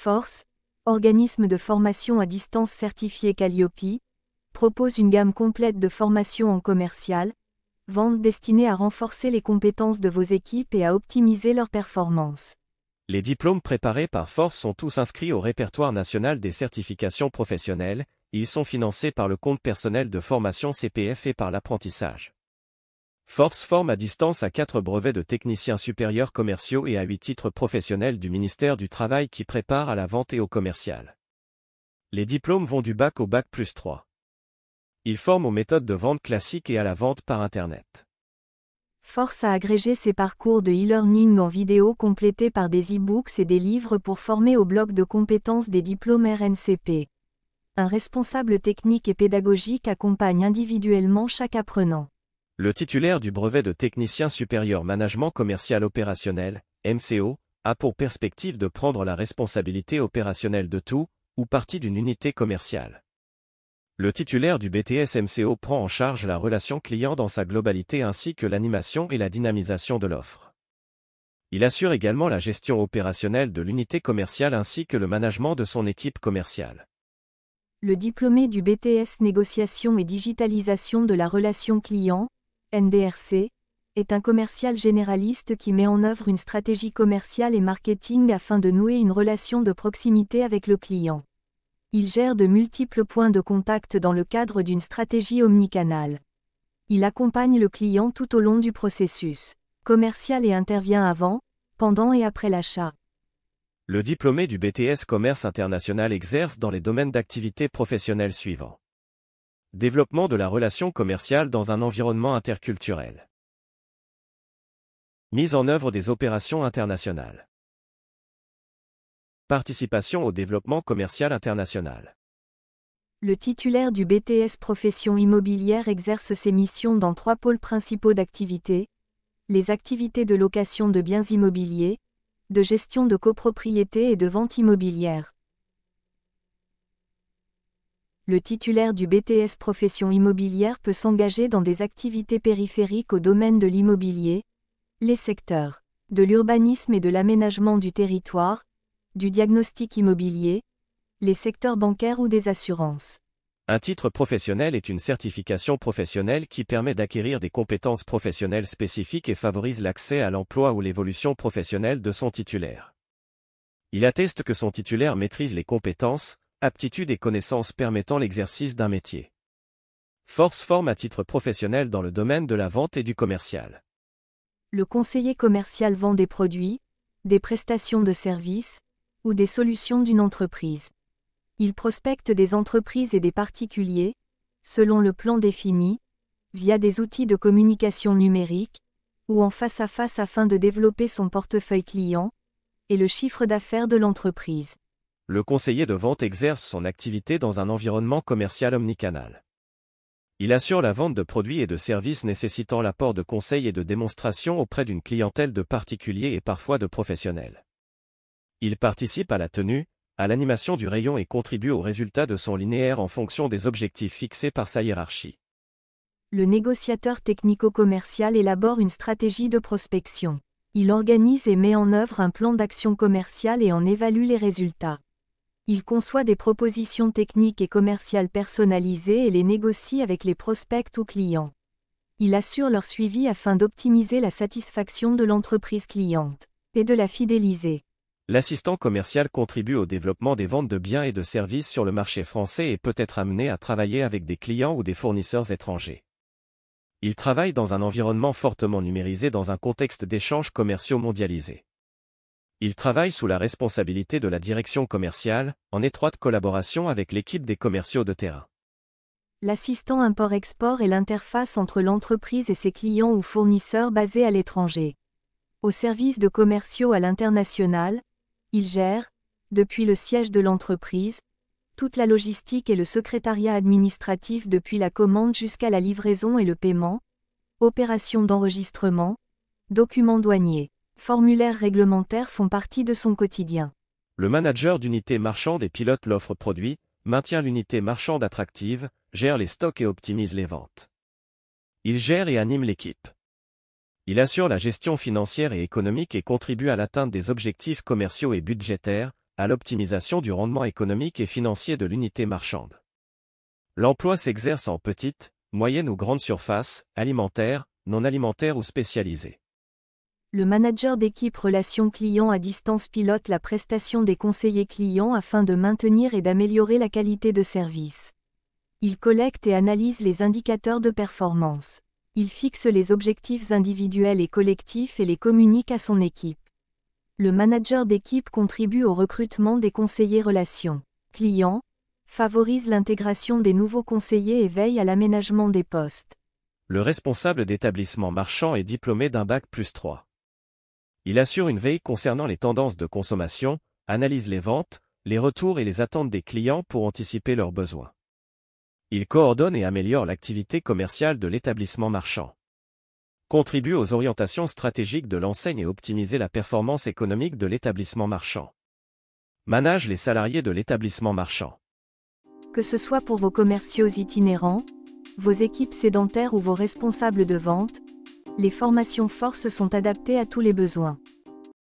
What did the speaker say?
Force, organisme de formation à distance certifié Calliope, propose une gamme complète de formations en commercial, vente destinée à renforcer les compétences de vos équipes et à optimiser leurs performances. Les diplômes préparés par Force sont tous inscrits au répertoire national des certifications professionnelles, et ils sont financés par le compte personnel de formation CPF et par l'apprentissage. Force forme à distance à 4 brevets de techniciens supérieurs commerciaux et à 8 titres professionnels du ministère du Travail qui préparent à la vente et au commercial. Les diplômes vont du bac au bac+3. Ils forment aux méthodes de vente classiques et à la vente par Internet. Force a agrégé ses parcours de e-learning en vidéo complétés par des e-books et des livres pour former au bloc de compétences des diplômes RNCP. Un responsable technique et pédagogique accompagne individuellement chaque apprenant. Le titulaire du brevet de technicien supérieur management commercial opérationnel, MCO, a pour perspective de prendre la responsabilité opérationnelle de tout, ou partie d'une unité commerciale. Le titulaire du BTS MCO prend en charge la relation client dans sa globalité ainsi que l'animation et la dynamisation de l'offre. Il assure également la gestion opérationnelle de l'unité commerciale ainsi que le management de son équipe commerciale. Le diplômé du BTS Négociation et Digitalisation de la relation client, NDRC, est un commercial généraliste qui met en œuvre une stratégie commerciale et marketing afin de nouer une relation de proximité avec le client. Il gère de multiples points de contact dans le cadre d'une stratégie omnicanale. Il accompagne le client tout au long du processus commercial et intervient avant, pendant et après l'achat. Le diplômé du BTS Commerce International exerce dans les domaines d'activité professionnelle suivants. Développement de la relation commerciale dans un environnement interculturel. Mise en œuvre des opérations internationales. Participation au développement commercial international. Le titulaire du BTS Profession immobilière exerce ses missions dans 3 pôles principaux d'activité: les activités de location de biens immobiliers, de gestion de copropriété et de vente immobilière. Le titulaire du BTS Profession immobilière peut s'engager dans des activités périphériques au domaine de l'immobilier, les secteurs de l'urbanisme et de l'aménagement du territoire, du diagnostic immobilier, les secteurs bancaires ou des assurances. Un titre professionnel est une certification professionnelle qui permet d'acquérir des compétences professionnelles spécifiques et favorise l'accès à l'emploi ou l'évolution professionnelle de son titulaire. Il atteste que son titulaire maîtrise les compétences, aptitudes et connaissances permettant l'exercice d'un métier. Force forme à titre professionnel dans le domaine de la vente et du commercial. Le conseiller commercial vend des produits, des prestations de services, ou des solutions d'une entreprise. Il prospecte des entreprises et des particuliers, selon le plan défini, via des outils de communication numérique, ou en face à face afin de développer son portefeuille client, et le chiffre d'affaires de l'entreprise. Le conseiller de vente exerce son activité dans un environnement commercial omnicanal. Il assure la vente de produits et de services nécessitant l'apport de conseils et de démonstrations auprès d'une clientèle de particuliers et parfois de professionnels. Il participe à la tenue, à l'animation du rayon et contribue aux résultats de son linéaire en fonction des objectifs fixés par sa hiérarchie. Le négociateur technico-commercial élabore une stratégie de prospection. Il organise et met en œuvre un plan d'action commerciale et en évalue les résultats. Il conçoit des propositions techniques et commerciales personnalisées et les négocie avec les prospects ou clients. Il assure leur suivi afin d'optimiser la satisfaction de l'entreprise cliente et de la fidéliser. L'assistant commercial contribue au développement des ventes de biens et de services sur le marché français et peut être amené à travailler avec des clients ou des fournisseurs étrangers. Il travaille dans un environnement fortement numérisé dans un contexte d'échanges commerciaux mondialisés. Il travaille sous la responsabilité de la direction commerciale, en étroite collaboration avec l'équipe des commerciaux de terrain. L'assistant import-export est l'interface entre l'entreprise et ses clients ou fournisseurs basés à l'étranger. Au service de commerciaux à l'international, il gère, depuis le siège de l'entreprise, toute la logistique et le secrétariat administratif depuis la commande jusqu'à la livraison et le paiement, opérations d'enregistrement, documents douaniers, formulaires réglementaires font partie de son quotidien. Le manager d'unité marchande et pilote l'offre produit, maintient l'unité marchande attractive, gère les stocks et optimise les ventes. Il gère et anime l'équipe. Il assure la gestion financière et économique et contribue à l'atteinte des objectifs commerciaux et budgétaires, à l'optimisation du rendement économique et financier de l'unité marchande. L'emploi s'exerce en petite, moyenne ou grande surface, alimentaire, non alimentaire ou spécialisée. Le manager d'équipe relations clients à distance pilote la prestation des conseillers clients afin de maintenir et d'améliorer la qualité de service. Il collecte et analyse les indicateurs de performance. Il fixe les objectifs individuels et collectifs et les communique à son équipe. Le manager d'équipe contribue au recrutement des conseillers relations clients, favorise l'intégration des nouveaux conseillers et veille à l'aménagement des postes. Le responsable d'établissement marchand est diplômé d'un bac+3. Il assure une veille concernant les tendances de consommation, analyse les ventes, les retours et les attentes des clients pour anticiper leurs besoins. Il coordonne et améliore l'activité commerciale de l'établissement marchand. Contribue aux orientations stratégiques de l'enseigne et optimiser la performance économique de l'établissement marchand. Manage les salariés de l'établissement marchand. Que ce soit pour vos commerciaux itinérants, vos équipes sédentaires ou vos responsables de vente, les formations Force sont adaptées à tous les besoins.